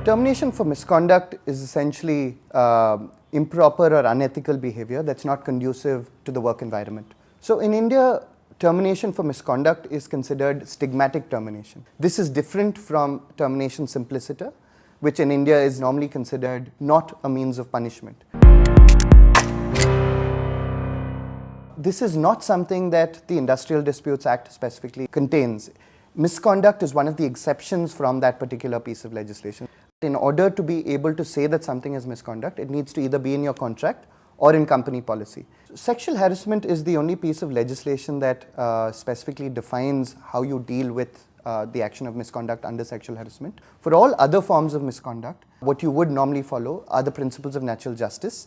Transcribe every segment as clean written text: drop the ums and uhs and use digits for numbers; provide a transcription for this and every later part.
Termination for misconduct is essentially improper or unethical behavior that's not conducive to the work environment. So in India, termination for misconduct is considered stigmatic termination. This is different from termination simpliciter, which in India is normally considered not a means of punishment. This is not something that the Industrial Disputes Act specifically contains. Misconduct is one of the exceptions from that particular piece of legislation. In order to be able to say that something is misconduct, it needs to either be in your contract or in company policy. Sexual harassment is the only piece of legislation that specifically defines how you deal with the action of misconduct under sexual harassment. For all other forms of misconduct, what you would normally follow are the principles of natural justice.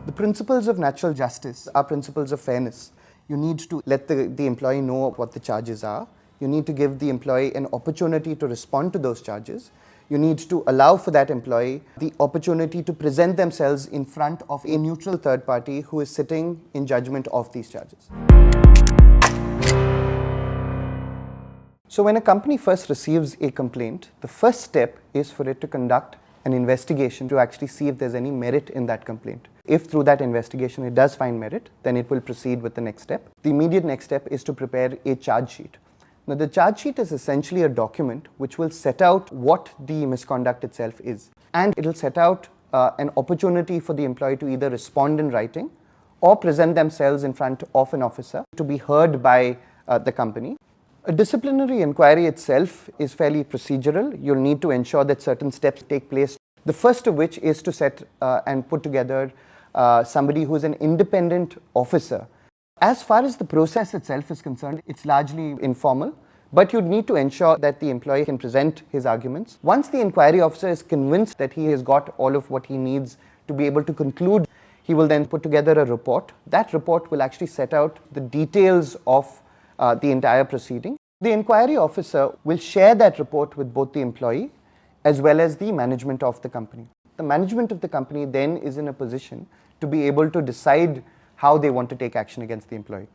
The principles of natural justice are principles of fairness. You need to let the employee know what the charges are. You need to give the employee an opportunity to respond to those charges. You need to allow for that employee the opportunity to present themselves in front of a neutral third party who is sitting in judgment of these charges. So when a company first receives a complaint, the first step is for it to conduct an investigation to actually see if there's any merit in that complaint. If through that investigation it does find merit, then it will proceed with the next step. The immediate next step is to prepare a charge sheet. Now, the charge sheet is essentially a document which will set out what the misconduct itself is, and it will set out an opportunity for the employee to either respond in writing or present themselves in front of an officer to be heard by the company. A disciplinary inquiry itself is fairly procedural. You'll need to ensure that certain steps take place. The first of which is to set and put together somebody who is an independent officer. As far as the process itself is concerned, it's largely informal, but you'd need to ensure that the employee can present his arguments. Once the inquiry officer is convinced that he has got all of what he needs to be able to conclude, he will then put together a report. That report will actually set out the details of the entire proceeding. The inquiry officer will share that report with both the employee as well as the management of the company. The management of the company then is in a position to be able to decide how they want to take action against the employee.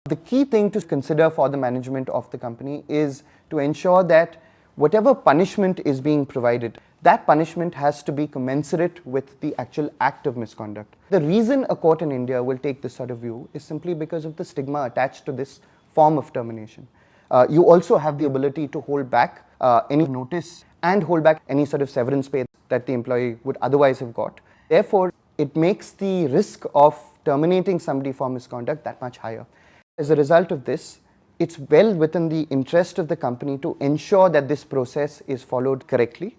The key thing to consider for the management of the company is to ensure that whatever punishment is being provided, that punishment has to be commensurate with the actual act of misconduct. The reason a court in India will take this sort of view is simply because of the stigma attached to this form of termination. You also have the ability to hold back any notice and hold back any sort of severance pay that the employee would otherwise have got. Therefore, it makes the risk of terminating somebody for misconduct that much higher. As a result of this, it's well within the interest of the company to ensure that this process is followed correctly.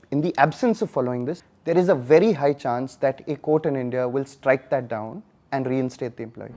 In the absence of following this, there is a very high chance that a court in India will strike that down and reinstate the employee.